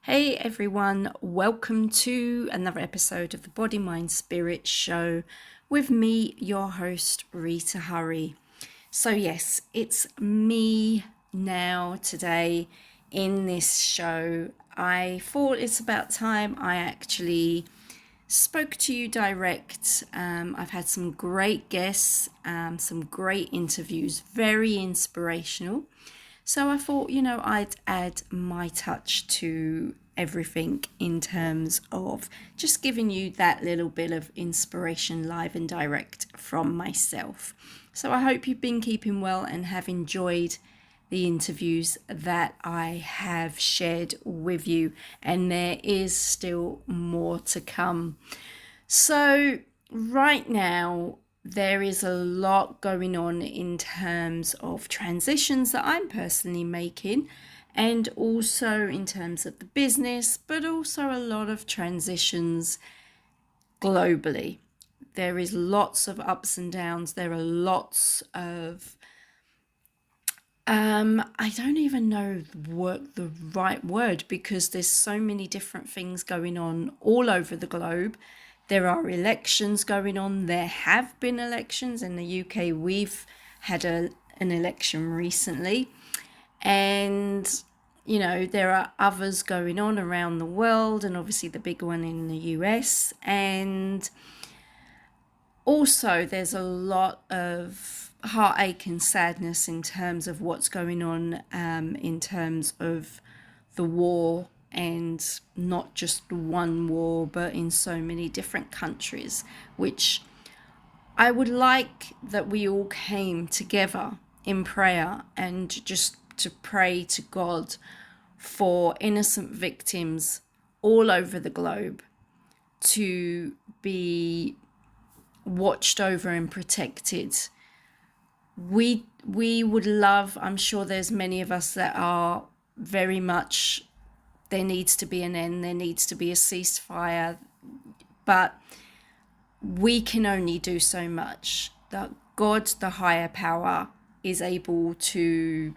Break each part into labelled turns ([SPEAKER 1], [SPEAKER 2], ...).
[SPEAKER 1] Hey everyone, welcome to another episode of the Body, Mind, Spirit show with me, your host, Rita Hurry. So, yes, it's me now today in this show. I thought it's about time I actually spoke to you direct. I've had some great guests, some great interviews, very inspirational. So I thought, I'd add my touch to everything in terms of just giving you that little bit of inspiration live and direct from myself. So I hope you've been keeping well and have enjoyed the interviews that I have shared with you, and there is still more to come. So, right now, there is a lot going on in terms of transitions that I'm personally making, and also in terms of the business, but also a lot of transitions globally. There is lots of ups and downs. There are lots of I don't even know the right word because there's so many different things going on all over the globe. There are elections going on. There have been elections in the UK. We've had an election recently. And, there are others going on around the world, and obviously the big one in the US. And also, there's a lot of heartache and sadness in terms of what's going on, in terms of the war, and not just one war, but in so many different countries, which I would like that we all came together in prayer and just to pray to God for innocent victims all over the globe to be watched over and protected. We would love, I'm sure there's many of us that are very much, there needs to be an end, there needs to be a ceasefire, but we can only do so much. That God, the higher power, is able to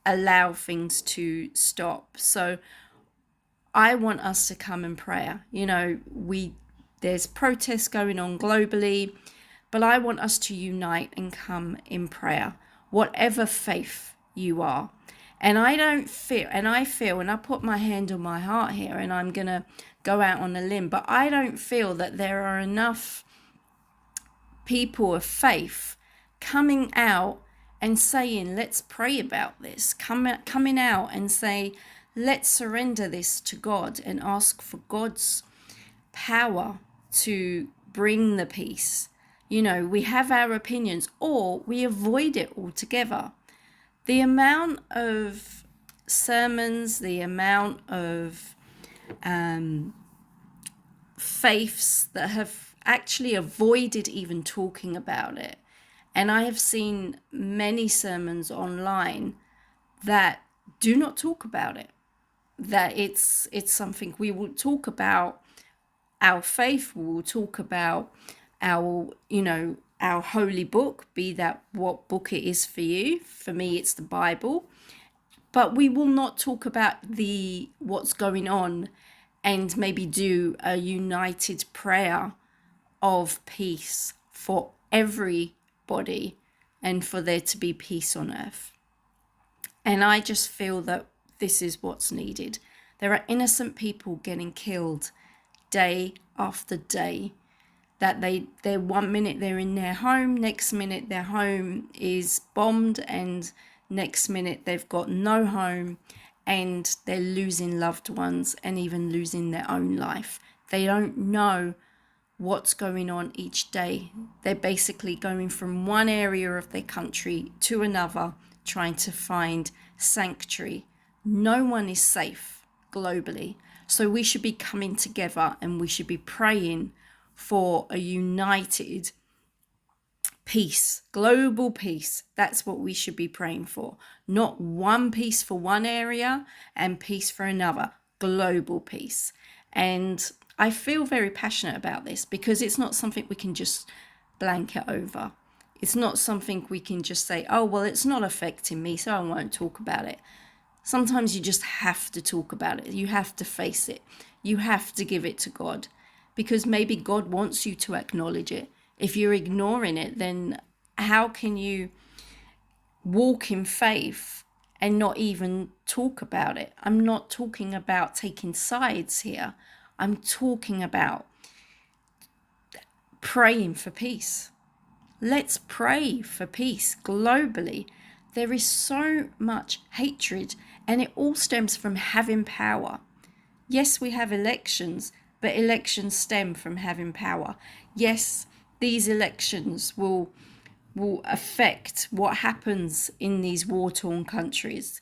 [SPEAKER 1] allow things to stop. So I want us to come in prayer. There's protests going on globally, but I want us to unite and come in prayer, whatever faith you are. And I feel, and I put my hand on my heart here, and I'm going to go out on a limb, but I don't feel that there are enough people of faith coming out and saying, let's pray about this, coming out and say, let's surrender this to God and ask for God's power to bring the peace. We have our opinions or we avoid it altogether. The amount of sermons, the amount of faiths that have actually avoided even talking about it. And I have seen many sermons online that do not talk about it, that it's something we will talk about. Our faith, we will talk about our holy book, be that what book it is for you. For me, it's the Bible. But we will not talk about what's going on and maybe do a united prayer of peace for everybody and for there to be peace on earth. And I just feel that this is what's needed. There are innocent people getting killed day after day, that they're 1 minute they're in their home, next minute their home is bombed, and next minute they've got no home, and they're losing loved ones and even losing their own life. They don't know what's going on each day. They're basically going from one area of their country to another, trying to find sanctuary. No one is safe globally. So we should be coming together and we should be praying for a united peace, global peace. That's what we should be praying for. Not one peace for one area and peace for another. Global peace. And I feel very passionate about this because it's not something we can just blanket over. It's not something we can just say, oh, well, it's not affecting me, so I won't talk about it. Sometimes you just have to talk about it. You have to face it. You have to give it to God, because maybe God wants you to acknowledge it. If you're ignoring it, then how can you walk in faith and not even talk about it? I'm not talking about taking sides here. I'm talking about praying for peace. Let's pray for peace globally. There is so much hatred, and it all stems from having power. Yes, we have elections, but elections stem from having power. Yes, these elections will affect what happens in these war-torn countries.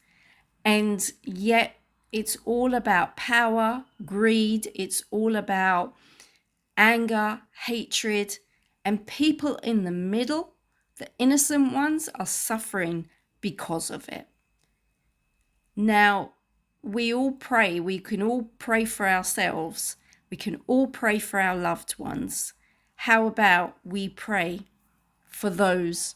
[SPEAKER 1] And yet it's all about power, greed, it's all about anger, hatred, and people in the middle, the innocent ones, are suffering because of it. Now, we all pray. We can all pray for ourselves. We can all pray for our loved ones. How about we pray for those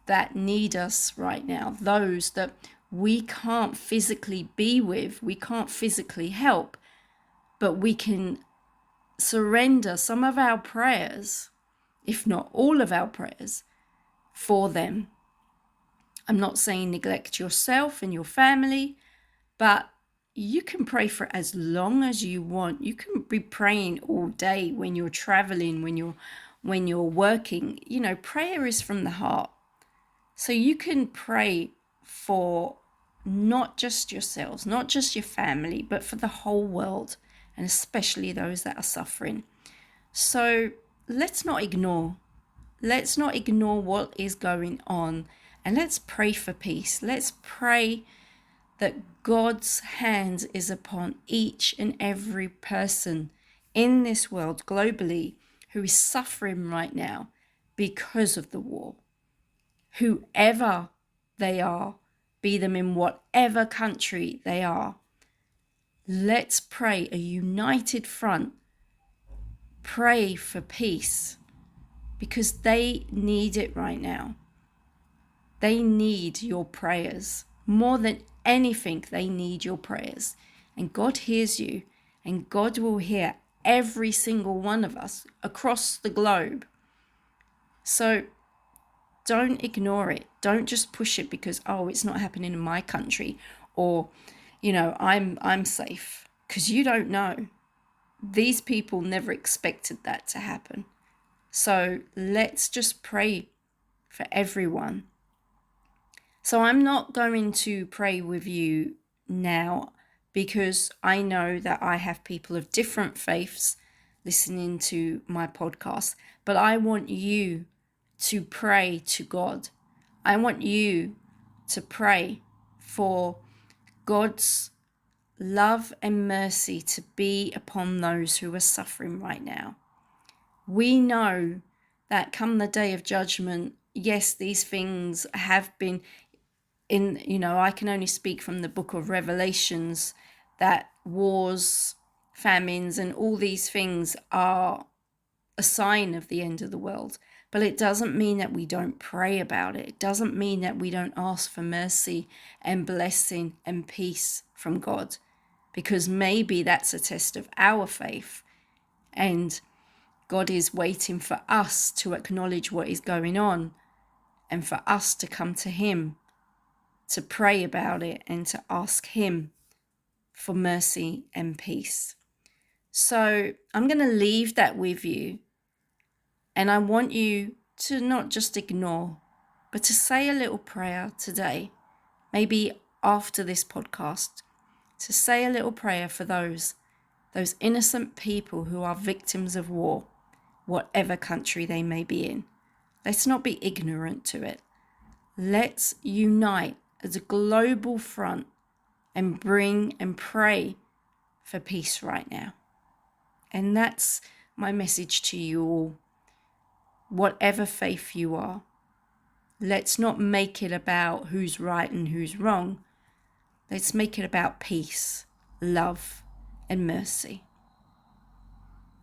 [SPEAKER 1] that need us right now, those that we can't physically be with, we can't physically help, but we can surrender some of our prayers, if not all of our prayers, for them. I'm not saying neglect yourself and your family, but you can pray for as long as you want. You can be praying all day when you're traveling, when you're working. You know, prayer is from the heart. So you can pray for not just yourselves, not just your family, but for the whole world, and especially those that are suffering. So let's not ignore. Let's not ignore what is going on, and let's pray for peace. Let's pray that God's hand is upon each and every person in this world globally who is suffering right now because of the war. Whoever they are, be them in whatever country they are, let's pray a united front. Pray for peace, because they need it right now. They need your prayers. More than anything, they need your prayers. And God hears you, and God will hear every single one of us across the globe. So don't ignore it. Don't just push it because, oh, it's not happening in my country, or, you know, I'm safe, because you don't know. These people never expected that to happen. So let's just pray for everyone. So I'm not going to pray with you now, because I know that I have people of different faiths listening to my podcast, but I want you to pray to God. I want you to pray for God's love and mercy to be upon those who are suffering right now. We know that come the day of judgment, yes, these things have been in, you know, I can only speak from the book of Revelations, that wars, famines, and all these things are a sign of the end of the world. But it doesn't mean that we don't pray about it. It doesn't mean that we don't ask for mercy and blessing and peace from God, because maybe that's a test of our faith, and God is waiting for us to acknowledge what is going on, and for us to come to Him, to pray about it, and to ask Him for mercy and peace. So I'm going to leave that with you. And I want you to not just ignore, but to say a little prayer today, maybe after this podcast, to say a little prayer for those innocent people who are victims of war, whatever country they may be in. Let's not be ignorant to it. Let's unite as a global front and bring and pray for peace right now. And that's my message to you all. Whatever faith you are, let's not make it about who's right and who's wrong. Let's make it about peace, love, and mercy.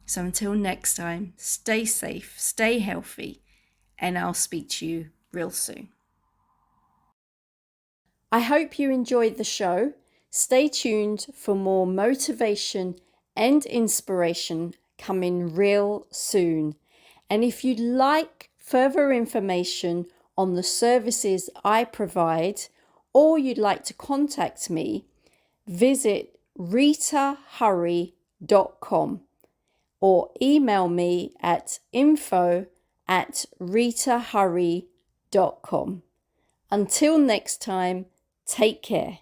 [SPEAKER 1] So until next time, stay safe, stay healthy, and I'll speak to you real soon. I hope you enjoyed the show. Stay tuned for more motivation and inspiration coming real soon. And if you'd like further information on the services I provide, or you'd like to contact me, visit ritahurry.com or email me at info@ritahurry.com. Until next time, take care.